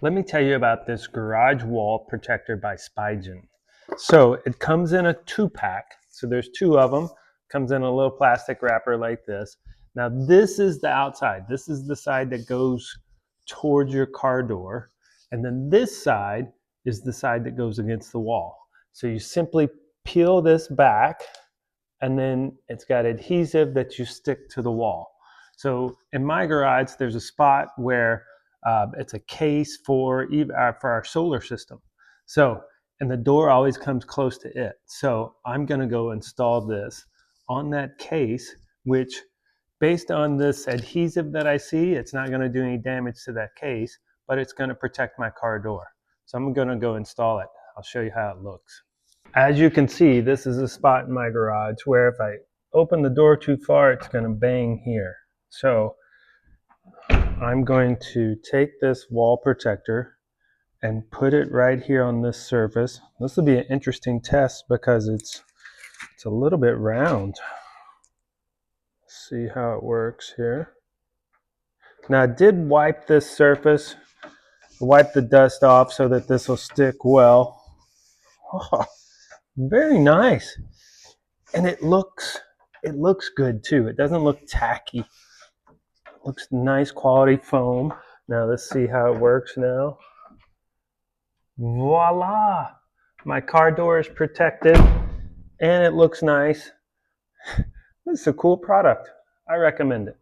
Let me tell you about this garage wall protector by Spigen. So it comes in a 2-pack. So there's 2 of them. Comes in a little plastic wrapper like this. Now this is the outside. This is the side that goes towards your car door. And then this side is the side that goes against the wall. So you simply peel this back, and then it's got adhesive that you stick to the wall. So in my garage, there's a spot where it's a case for our solar system. So, and the door always comes close to it. So I'm going to go install this on that case, which based on this adhesive that I see, it's not going to do any damage to that case, but it's going to protect my car door. So I'm going to go install it. I'll show you how it looks. As you can see, this is a spot in my garage where if I open the door too far, it's going to bang here. So I'm going to take this wall protector and put it right here on this surface. This will be an interesting test because it's a little bit round. Let's see how it works here. Now I did wipe this surface, wipe the dust off so that this will stick well. Oh, very nice. And it looks good too. It doesn't look tacky. It looks nice quality foam. Now let's see how it works now. Voila! My car door is protected and it looks nice. This is a cool product. I recommend it.